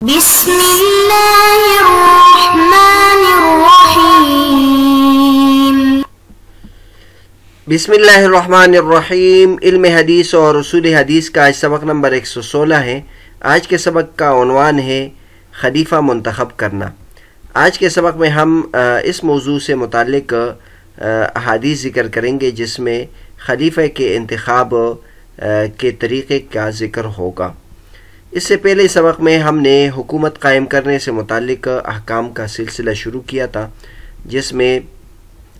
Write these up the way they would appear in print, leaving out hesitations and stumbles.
بسم اللہ الرحمن الرحیم۔ بسم اللہ الرحمن الرحیم۔ علم حدیث اور اصول حدیث کا آج سبق نمبر 116 ہے۔ آج کے سبق کا عنوان ہے خلیفہ منتخب کرنا۔ آج کے سبق میں ہم اس موضوع سے متعلق احادیث ذکر کریں گے جس میں خلیفہ کے انتخاب کے طریقے کا ذکر ہوگا۔ اس سے پہلے سبق میں ہم نے حکومت قائم کرنے سے متعلق احکام کا سلسلہ شروع کیا تھا، جس میں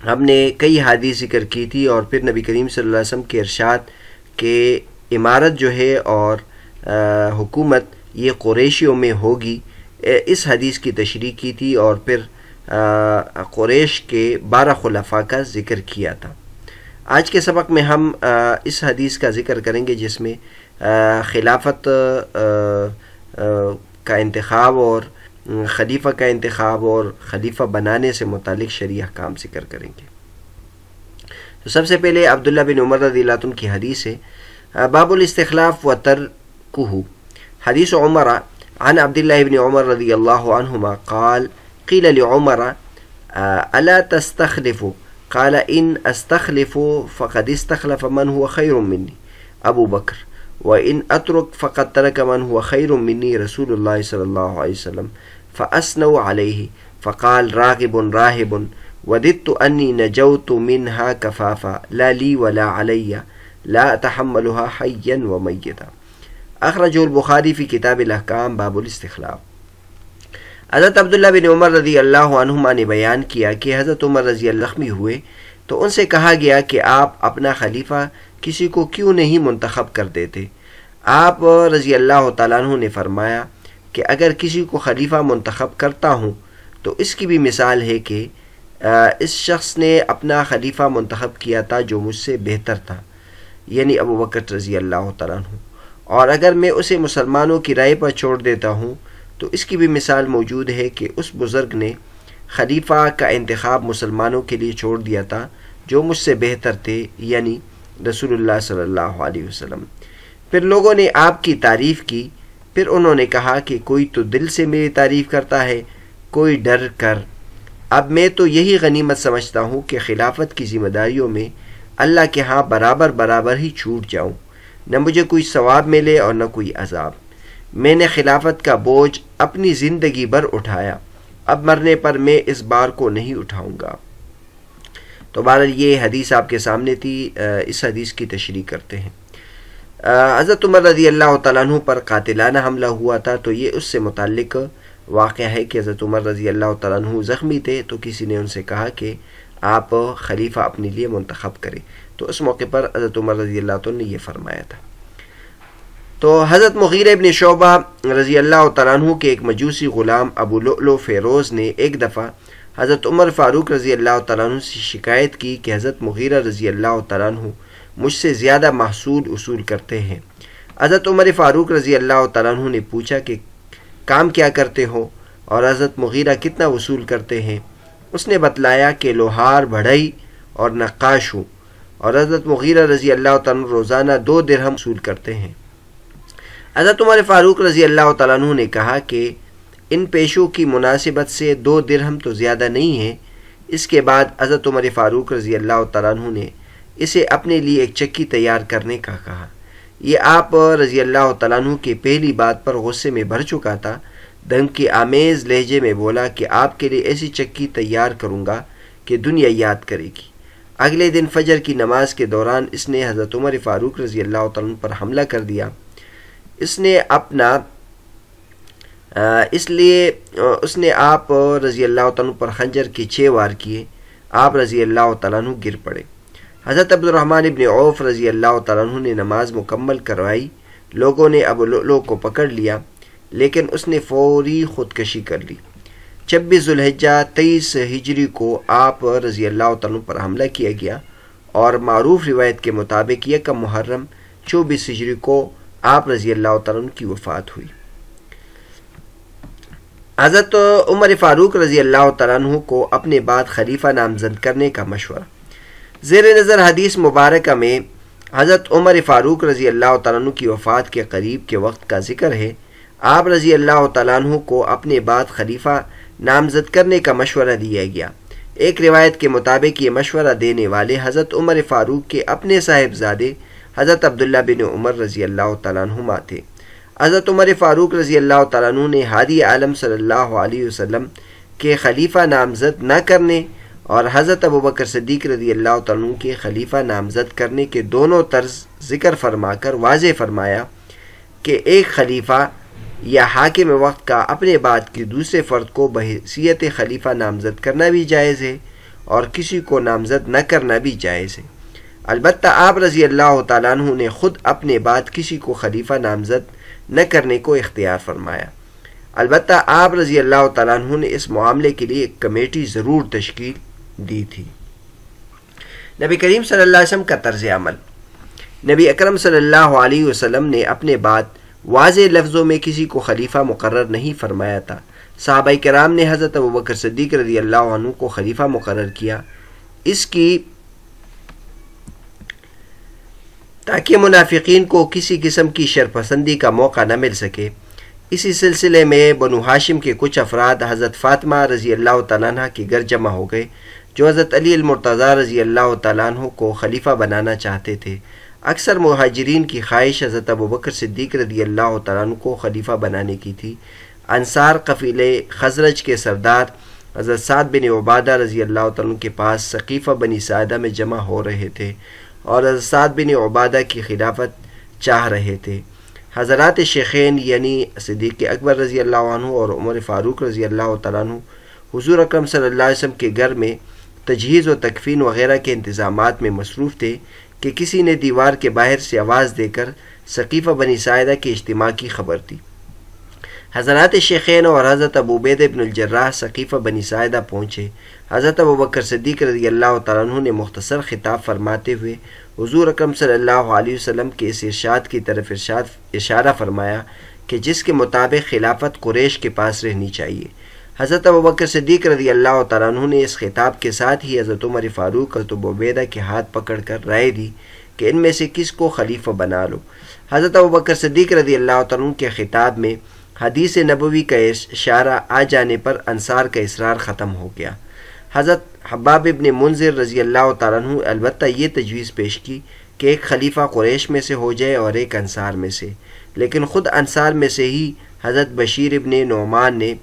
ہم نے کئی حدیث ذکر کی تھی اور پھر نبی کریم صلی اللہ علیہ وسلم کے ارشاد کہ امارت جو ہے اور حکومت یہ قریشیوں میں ہوگی، اس حدیث کی تشریح کی تھی اور پھر قریش کے 12 خلفاء کا ذکر کیا تھا۔ آج کے سبق میں ہم اس حدیث کا ذکر کریں گے جس میں خلافت کا انتخاب اور خلیفہ کا انتخاب اور خلیفہ بنانے سے متعلق شرعی احکام ذکر کریں گے۔ تو سب سے پہلے عبداللہ بن عمر رضی اللہ عنہ کی حدیث ہے، باب الاستخلاف و ترکہ۔ حدیث عمر عن عبداللہ بن عمر رضی اللہ عنہما قال قیل لعمر الا تستخلف قال ان استخلف فقد استخلف من هو خیر منی ابو بکر وَإِنْ أَتْرُكْ فَقَدْ تَرَكَ مَنْ هُوَ خَيْرٌ مِّنِّي رسول اللہ صلی اللہ علیہ وسلم فَأَثْنَوْا عَلَيْهِ فَقَالَ رَاغِبٌ رَاهِبٌ وَدِدْتُ أَنِّي نَجَوْتُ مِنْهَا كَفَافًا لَا لِي وَلَا عَلَيَّ لَا أَتَحَمَّلُهَا حَيًّا وَمَيِّتًا۔ اخرجہ البخاری فی کتاب الاحکام باب الاستخلاف۔ حضرت عبداللہ بن عمر رضی اللہ عنہما نے بیان کیا کہ حضرت عمر رضی اللہ زخمی ہوئے تو ان سے کہا گیا کہ آپ اپنا خلیفہ کسی کو کیوں نہیں منتخب کر دیتے؟ آپ رضی اللہ تعالیٰ عنہ نے فرمایا کہ اگر کسی کو خلیفہ منتخب کرتا ہوں تو اس کی بھی مثال ہے کہ اس شخص نے اپنا خلیفہ منتخب کیا تھا جو مجھ سے بہتر تھا، یعنی ابو بکر رضی اللہ تعالیٰ عنہ، اور اگر میں اسے مسلمانوں کی رائے پر چھوڑ دیتا ہوں تو اس کی بھی مثال موجود ہے کہ اس بزرگ نے خلیفہ کا انتخاب مسلمانوں کے لیے چھوڑ دیا تھا جو مجھ سے بہتر تھے، یعنی رسول اللہ صلی اللہ علیہ وسلم۔ پھر لوگوں نے آپ کی تعریف کی، پھر انہوں نے کہا کہ کوئی تو دل سے میری تعریف کرتا ہے، کوئی ڈر کر۔ اب میں تو یہی غنیمت سمجھتا ہوں کہ خلافت کی ذمہ داریوں میں اللہ کے ہاں برابر برابر ہی چھوٹ جاؤں، نہ مجھے کوئی ثواب ملے اور نہ کوئی عذاب۔ میں نے خلافت کا بوجھ اپنی زندگی بھر اٹھایا، اب مرنے پر میں اس بار کو نہیں اٹھاؤں گا۔ تو بہرحال یہ حدیث آپ کے سامنے تھی، اس حدیث کی تشریح کرتے ہیں۔ حضرت عمر رضی اللہ تعالیٰ عنہ پر قاتلانہ حملہ ہوا تھا، تو یہ اس سے متعلق واقعہ ہے کہ حضرت عمر رضی اللہ تعالیٰ عنہ زخمی تھے تو کسی نے ان سے کہا کہ آپ خلیفہ اپنے لیے منتخب کریں، تو اس موقع پر حضرت عمر رضی اللہ عنہ نے یہ فرمایا تھا۔ تو حضرت مغیرہ ابن شعبہ رضی اللہ تعالیٰ عنہ کے ایک مجوسی غلام ابو لؤلؤ فیروز نے ایک دفعہ حضرت عمر فاروق رضی اللہ تعالیٰ عنہ سے شکایت کی کہ حضرت مغیرہ رضی اللہ تعالیٰ عنہ مجھ سے زیادہ محصول وصول کرتے ہیں۔ حضرت عمر فاروق رضی اللہ تعالیٰ عنہ نے پوچھا کہ کام کیا کرتے ہو اور حضرت مغیرہ کتنا وصول کرتے ہیں؟ اس نے بتلایا کہ لوہار، بڑھئی اور نقاش ہوں، اور حضرت مغیرہ رضی اللہ تعالیٰ عنہ روزانہ 2 درہم وصول کرتے ہیں۔ حضرت عمر فاروق رضی اللہ تعالیٰ عنہ نے کہا کہ ان پیشوں کی مناسبت سے 2 درہم تو زیادہ نہیں ہے۔ اس کے بعد حضرت عمر فاروق رضی اللہ تعالیٰ عنہ نے اسے اپنے لیے ایک چکی تیار کرنے کا کہا۔ یہ آپ رضی اللہ تعالیٰ عنہ کی پہلی بات پر غصے میں بھر چکا تھا، دھمکی آمیز لہجے میں بولا کہ آپ کے لیے ایسی چکی تیار کروں گا کہ دنیا یاد کرے گی۔ اگلے دن فجر کی نماز کے دوران اس نے حضرت عمر فاروق رضی اللہ تعالیٰ عنہ پر حملہ کر دیا۔ اس نے آپ رضی اللہ تعالیٰ عنہ پر خنجر کے 6 وار کیے۔ آپ رضی اللہ تعالیٰ عنہ گر پڑے۔ حضرت عبد الرحمن ابن عوف رضی اللہ تعالیٰ عنہ نے نماز مکمل کروائی۔ لوگوں نے ابو لؤلؤ کو پکڑ لیا، لیکن اس نے فوری خودکشی کر لی۔ 26 ذو الحجہ 23 ہجری کو آپ رضی اللہ تعالیٰ عنہ پر حملہ کیا گیا، اور معروف روایت کے مطابق 1 محرم 24 ہجری کو آپ رضی اللہ تعالیٰ عنہ کی وفات ہوئی۔ حضرت عمر فاروق رضی اللہ تعالیٰ عنہ کو اپنے بعد خلیفہ نامزد کرنے کا مشورہ۔ زیر نظر حدیث مبارکہ میں حضرت عمر فاروق رضی اللہ تعالیٰ عنہ کی وفات کے قریب کے وقت کا ذکر ہے۔ آپ رضی اللہ تعالیٰ عنہ کو اپنے بعد خلیفہ نامزد کرنے کا مشورہ دیا گیا۔ ایک روایت کے مطابق یہ مشورہ دینے والے حضرت عمر فاروق کے اپنے صاحبزادے حضرت عبداللہ بن عمر رضی اللہ تعالیٰ عنہما تھے۔ حضرت عمر فاروق رضی اللہ تعالیٰ عنہ نے ہادی عالم صلی اللہ علیہ وسلم کے خلیفہ نامزد نہ کرنے اور حضرت ابوبکر صدیق رضی اللہ تعالیٰ عنہ کے خلیفہ نامزد کرنے کے دونوں طرز ذکر فرما کر واضح فرمایا کہ ایک خلیفہ یا حاکم وقت کا اپنے بعد کے دوسرے فرد کو بحیثیت خلیفہ نامزد کرنا بھی جائز ہے اور کسی کو نامزد نہ کرنا بھی جائز ہے۔ البتہ آپ رضی اللہ تعالیٰ عنہ نے خود اپنے بعد کسی کو خلیفہ نامزد نہ کرنے کو اختیار فرمایا۔ البتہ آپ رضی اللہ تعالیٰ عنہ نے اس معاملے کے لیے ایک کمیٹی ضرور تشکیل دی تھی۔ نبی کریم صلی اللہ علیہ وسلم کا طرز عمل۔ نبی اکرم صلی اللہ علیہ وسلم نے اپنے بعد واضح لفظوں میں کسی کو خلیفہ مقرر نہیں فرمایا تھا۔ صحابہ کرام نے حضرت ابوبکر صدیق رضی اللہ عنہ کو خلیفہ مقرر کیا اس کی تاکہ منافقین کو کسی قسم کی شرپسندی کا موقع نہ مل سکے۔ اسی سلسلے میں بنو ہاشم کے کچھ افراد حضرت فاطمہ رضی اللہ تعالیٰ عنہ کے گھر جمع ہو گئے جو حضرت علی المرتضیٰ رضی اللہ تعالیٰ عنہ کو خلیفہ بنانا چاہتے تھے۔ اکثر مہاجرین کی خواہش حضرت ابوبکر صدیق رضی اللہ تعالیٰ عنہ کو خلیفہ بنانے کی تھی۔ انصار قبیلے خزرج کے سردار حضرت سعد بن عبادہ رضی اللہ تعالیٰ عنہ کے پاس سقیفہ بنی ساعدہ میں جمع ہو رہے تھے اور حضرت سعد بن عبادہ کی خلافت چاہ رہے تھے۔ حضرات شیخین یعنی صدیق اکبر رضی اللہ عنہ اور عمر فاروق رضی اللہ تعالیٰ عنہ حضور اکرم صلی اللہ علیہ وسلم کے گھر میں تجہیز و تکفین وغیرہ کے انتظامات میں مصروف تھے کہ کسی نے دیوار کے باہر سے آواز دے کر سقیفہ بنی ساعدہ کے اجتماع کی خبر دی۔ حضرات شیخین اور حضرت ابو عبیدہ بن الجراح سقیفہ بنی ساعدہ پہنچے۔ حضرت ابوبکر صدیق رضی اللہ تعالیٰ عنہ نے مختصر خطاب فرماتے ہوئے حضور اکرم صلی اللہ علیہ وسلم کے اس ارشاد کی طرف اشارہ فرمایا کہ جس کے مطابق خلافت قریش کے پاس رہنی چاہیے۔ حضرت ابوبکر صدیق رضی اللہ تعالیٰ عنہ نے اس خطاب کے ساتھ ہی حضرت عمر فاروق حضرت ابو عبیدہ کے ہاتھ پکڑ کر رائے دی کہ ان میں سے کس کو خلیفہ بنا لو۔ حضرت ابوبکر صدیق رضی اللہ تعالیٰ عنہ کے خطاب میں حدیث نبوی کا اشارہ آ جانے پر انصار کا اصرار ختم ہو گیا۔ حضرت حباب ابن منذر رضی اللہ تعالیٰ عنہ البتہ یہ تجویز پیش کی کہ ایک خلیفہ قریش میں سے ہو جائے اور ایک انصار میں سے، لیکن خود انصار میں سے ہی حضرت بشیر ابن نعمان نے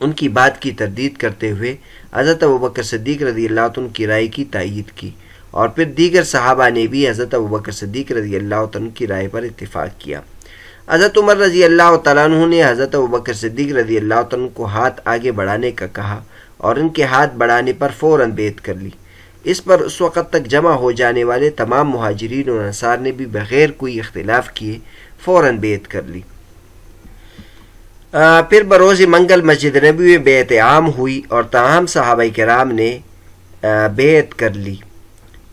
ان کی بات کی تردید کرتے ہوئے حضرت ابوبکر صدیق رضی اللہ عنہ کی رائے کی تائید کی، اور پھر دیگر صحابہ نے بھی حضرت ابوبکر صدیق رضی اللہ عنہ کی رائے پر اتفاق کیا۔ حضرت عمر رضی اللہ تعالیٰ عنہ نے حضرت ابوبکر صدیق رضی اللہ عنہ کو ہاتھ آگے بڑھانے کا کہا اور ان کے ہاتھ بڑھانے پر فوراً بیعت کر لی۔ اس پر اس وقت تک جمع ہو جانے والے تمام مہاجرین اور انصار نے بھی بغیر کوئی اختلاف کیے فوراً بیعت کر لی۔ پھر بروز منگل مسجد نبوی میں بیعت عام ہوئی اور تاہم صحابہ کرام نے بیعت کر لی۔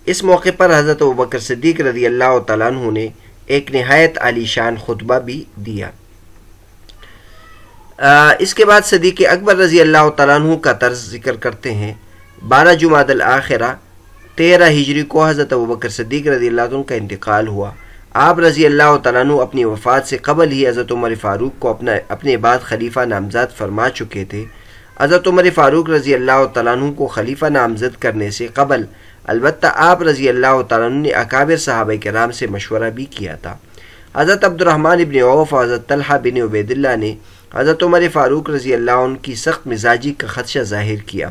اس موقع پر حضرت ابوبکر صدیق رضی اللہ تعالیٰ عنہ نے ایک نہایت عالی شان خطبہ بھی دیا۔ اس کے بعد صدیق اکبر رضی اللہ تعالیٰ عنہ کا طرز ذکر کرتے ہیں۔ 12 جمادی الآخرہ 13 ہجری کو حضرت ابوبکر صدیق رضی اللہ عنہ کا انتقال ہوا۔ آپ رضی اللہ تعالیٰ عنہ اپنی وفات سے قبل ہی حضرت عمر فاروق کو اپنے بعد خلیفہ نامزد فرما چکے تھے۔ حضرت عمر فاروق رضی اللہ تعالیٰ عنہ کو خلیفہ نامزد کرنے سے قبل البتہ آپ رضی اللہ تعالیٰ عنہ نے اکابر صحابہ کرام سے مشورہ بھی کیا تھا۔ حضرت عبد الرحمن ابن عوف اور حضرت طلحہ بن عبید اللہ نے حضرت عمر فاروق رضی اللہ عنہ کی سخت مزاجی کا خدشہ ظاہر کیا،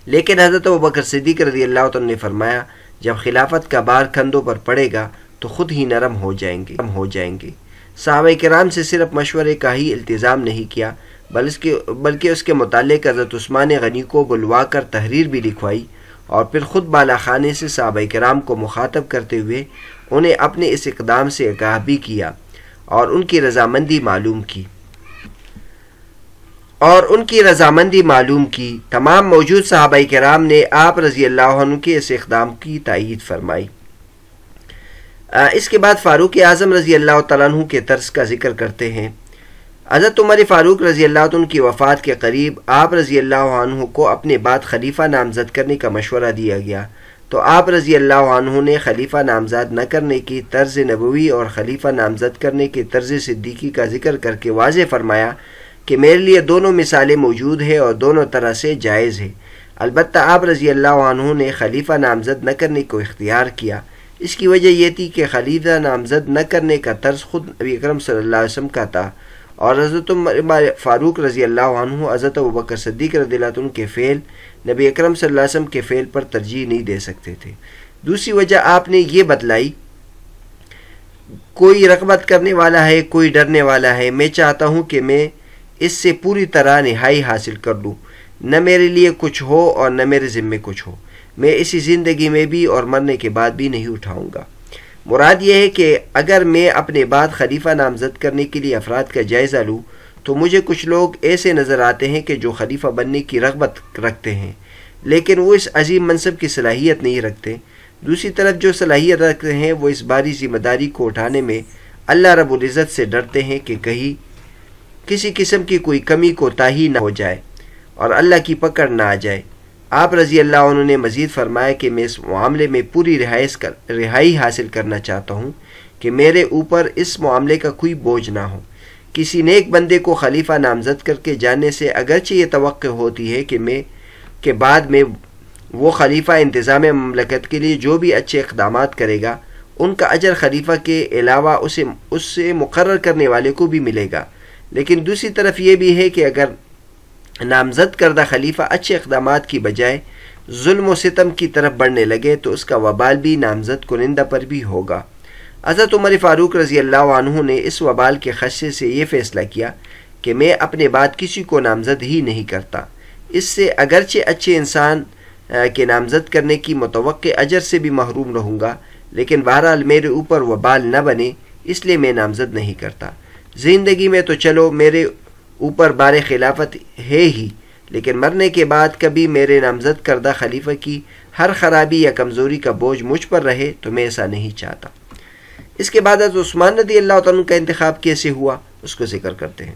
لیکن حضرت ابوبکر صدیق رضی اللہ عنہ نے فرمایا جب خلافت کا بار کندھوں پر پڑے گا تو خود ہی نرم ہو جائیں گے۔ صحابہ کرام سے صرف مشورے کا ہی التزام نہیں کیا بلکہ اس کے متعلق حضرت عثمان غنی کو بلوا کر تحریر بھی لکھوائی اور پھر خود بالا خانے سے صحابہ کرام کو مخاطب کرتے ہوئے انہیں اپنے اس اقدام سے آگاہ بھی کیا اور ان کی رضامندی معلوم کی۔ تمام موجود صحابہ کرام نے آپ رضی اللہ عنہ کے اس اقدام کی تائید فرمائی۔ اس کے بعد فاروق اعظم رضی اللہ تعالیٰ عنہ کے طرز کا ذکر کرتے ہیں۔ حضرت عمر فاروق رضی اللہ عنہ کی وفات کے قریب آپ رضی اللہ عنہ کو اپنے بعد خلیفہ نامزد کرنے کا مشورہ دیا گیا۔ تو آپ رضی اللہ عنہ نے خلیفہ نامزد نہ کرنے کی طرز نبوی اور خلیفہ نامزد کرنے کی طرز صدیقی کا ذکر کر کے واضح فرمایا کہ میرے لیے دونوں مثالیں موجود ہیں اور دونوں طرح سے جائز ہے۔ البتہ آپ رضی اللہ عنہ نے خلیفہ نامزد نہ کرنے کو اختیار کیا۔ اس کی وجہ یہ تھی کہ خلیفہ نامزد نہ کرنے کا طرز خود نبی اکرم صلی اللہ علیہ وسلم کا تھا، اور حضرت عمر فاروق رضی اللہ عنہ حضرت ابوبکر صدیق رضی اللہ عنہ کے فعل نبی اکرم صلی اللہ علیہ وسلم کے فعل پر ترجیح نہیں دے سکتے تھے۔ دوسری وجہ آپ نے یہ بتلائی، کوئی رغبت کرنے والا ہے، کوئی ڈرنے والا ہے، میں چاہتا ہوں کہ میں اس سے پوری طرح نہائی حاصل کر لوں، نہ میرے لیے کچھ ہو اور نہ میرے ذمے کچھ ہو، میں اسی زندگی میں بھی اور مرنے کے بعد بھی نہیں اٹھاؤں گا۔ مراد یہ ہے کہ اگر میں اپنے بعد خلیفہ نامزد کرنے کے لیے افراد کا جائزہ لوں تو مجھے کچھ لوگ ایسے نظر آتے ہیں کہ جو خلیفہ بننے کی رغبت رکھتے ہیں لیکن وہ اس عظیم منصب کی صلاحیت نہیں رکھتے۔ دوسری طرف جو صلاحیت رکھتے ہیں وہ اس باری ذمہ داری کو اٹھانے میں اللہ رب العزت سے ڈرتے ہیں کہ کہیں کسی قسم کی کوئی کمی کوتاہی نہ ہو جائے اور اللہ کی پکڑ نہ آ جائے۔ آپ رضی اللہ عنہ نے مزید فرمایا کہ میں اس معاملے میں پوری رہائی حاصل کرنا چاہتا ہوں کہ میرے اوپر اس معاملے کا کوئی بوجھ نہ ہو۔ کسی نیک بندے کو خلیفہ نامزد کر کے جانے سے اگرچہ یہ توقع ہوتی ہے کہ بعد میں وہ خلیفہ انتظام مملکت کے لیے جو بھی اچھے اقدامات کرے گا ان کا اجر خلیفہ کے علاوہ اس سے مقرر کرنے والے کو بھی ملے گا، لیکن دوسری طرف یہ بھی ہے کہ اگر نامزد کردہ خلیفہ اچھے اقدامات کی بجائے ظلم و ستم کی طرف بڑھنے لگے تو اس کا وبال بھی نامزد کنندہ پر بھی ہوگا۔ حضرت عمر فاروق رضی اللہ عنہ نے اس وبال کے خدشے سے یہ فیصلہ کیا کہ میں اپنے بعد کسی کو نامزد ہی نہیں کرتا۔ اس سے اگرچہ اچھے انسان کے نامزد کرنے کی متوقع اجر سے بھی محروم رہوں گا، لیکن بہرحال میرے اوپر وبال نہ بنے اس لیے میں نامزد نہیں کرتا۔ زندگی میں تو چلو میرے اوپر بار خلافت ہے ہی، لیکن مرنے کے بعد کبھی میرے نامزد کردہ خلیفہ کی ہر خرابی یا کمزوری کا بوجھ مجھ پر رہے تو میں ایسا نہیں چاہتا۔ اس کے بعد حضرت عثمان رضی اللہ تعالیٰ کا انتخاب کیسے ہوا اس کو ذکر کرتے ہیں۔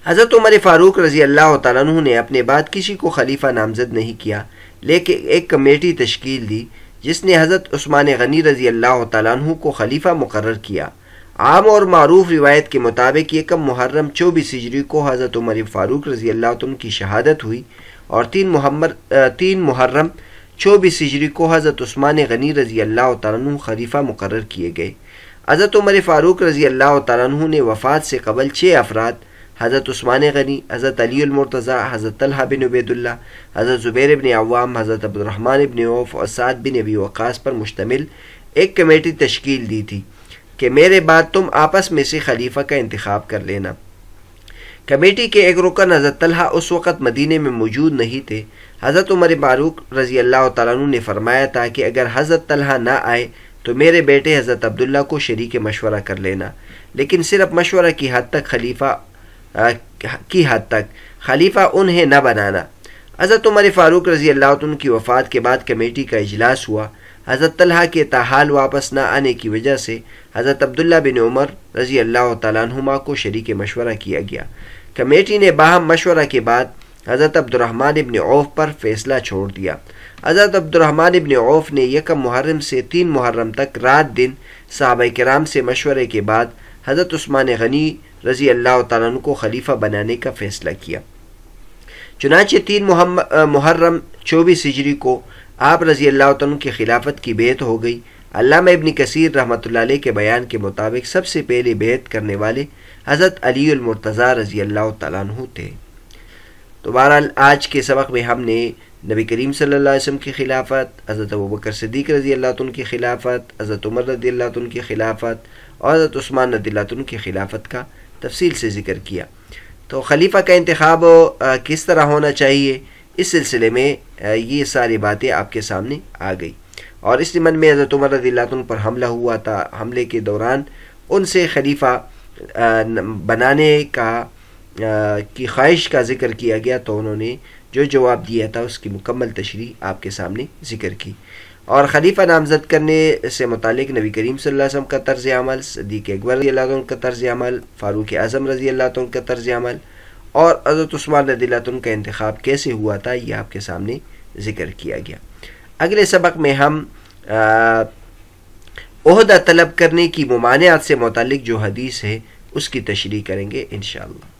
حضرت عمر فاروق رضی اللہ تعالیٰ عنہ نے اپنے بعد کسی کو خلیفہ نامزد نہیں کیا، لیکن ایک کمیٹی تشکیل دی جس نے حضرت عثمان غنی رضی اللہ تعالیٰ عنہ کو خلیفہ مقرر کیا۔ عام اور معروف روایت کے مطابق یکم محرم 24 ہجری کو حضرت عمر فاروق رضی اللہ عنہ کی شہادت ہوئی اور 3 محرم 24 ہجری کو حضرت عثمان غنی رضی اللہ تعالیٰ عنہ خلیفہ مقرر کیے گئے۔ حضرت عمر فاروق رضی اللہ تعالیٰ عنہ نے وفات سے قبل 6 افراد حضرت عثمان غنی، حضرت علی المرتضیٰ، حضرت طلحہ بن عبید اللہ، حضرت زبیر بن عوام، حضرت عبد الرحمن بن عوف اور سعد بن ابی وقاص پر مشتمل ایک کمیٹی تشکیل دی تھی کہ میرے بعد تم آپس میں سے خلیفہ کا انتخاب کر لینا۔ کمیٹی کے ایک رکن حضرت طلحہ اس وقت مدینے میں موجود نہیں تھے۔ حضرت عمر فاروق رضی اللہ تعالیٰ عنہ نے فرمایا تھا کہ اگر حضرت طلحہ نہ آئے تو میرے بیٹے حضرت عبداللہ کو شریک مشورہ کر لینا، لیکن صرف مشورہ کی حد تک خلیفہ انہیں نہ بنانا۔ حضرت عمر فاروق رضی اللہ عنہ کی وفات کے بعد کمیٹی کا اجلاس ہوا۔ حضرت طلحہ کے تاحال واپس نہ آنے کی وجہ سے حضرت عبداللہ بن عمر رضی اللہ تعالیٰ عنہما کو شریک مشورہ کیا گیا۔ کمیٹی نے باہم مشورہ کے بعد حضرت عبد الرحمن ابن عوف پر فیصلہ چھوڑ دیا۔ حضرت عبد الرحمن ابن عوف نے یکم محرم سے 3 محرم تک رات دن صحابہ کرام سے مشورے کے بعد حضرت عثمان غنی رضی اللہ تعالیٰ عنہ کو خلیفہ بنانے کا فیصلہ کیا۔ چنانچہ 3 محرم 24 ہجری کو آپ رضی اللہ عنہ کی خلافت کی بیعت ہو گئی۔ علامہ ابن کثیر رحمۃ اللہ علیہ کے بیان کے مطابق سب سے پہلے بیعت کرنے والے حضرت علی المرتضیٰ رضی اللہ تعالیٰ عنہ تھے۔ تو بہرحال آج کے سبق میں ہم نے نبی کریم صلی اللہ علیہ وسلم کی خلافت، حضرت ابوبکر صدیق رضی اللہ عنہ کی خلافت، حضرت عمر رضی اللہ عنہ کی خلافت اور حضرت عثمان رضی اللہ عنہ کی خلافت کا تفصیل سے ذکر کیا۔ تو خلیفہ کا انتخاب کس طرح ہونا چاہیے، اس سلسلے میں یہ ساری باتیں آپ کے سامنے آ گئی، اور اس ضمن میں حضرت عمر رضی اللہ عنہ پر حملہ ہوا تھا۔ حملے کے دوران ان سے خلیفہ بنانے کی خواہش کا ذکر کیا گیا، تو انہوں نے جو جواب دیا تھا اس کی مکمل تشریح آپ کے سامنے ذکر کی، اور خلیفہ نامزد کرنے سے متعلق نبی کریم صلی اللہ علیہ وسلم کا طرز عمل، صدیق اکبر رضی اللہ عنہ کا طرز عمل، فاروق اعظم رضی اللہ عنہ کا طرز عمل، اور حضرت عثمان رضی اللہ عنہ کا انتخاب کیسے ہوا تھا، یہ آپ کے سامنے ذکر کیا گیا۔ اگلے سبق میں ہم عہدہ طلب کرنے کی ممانعات سے متعلق جو حدیث ہے اس کی تشریح کریں گے انشاءاللہ.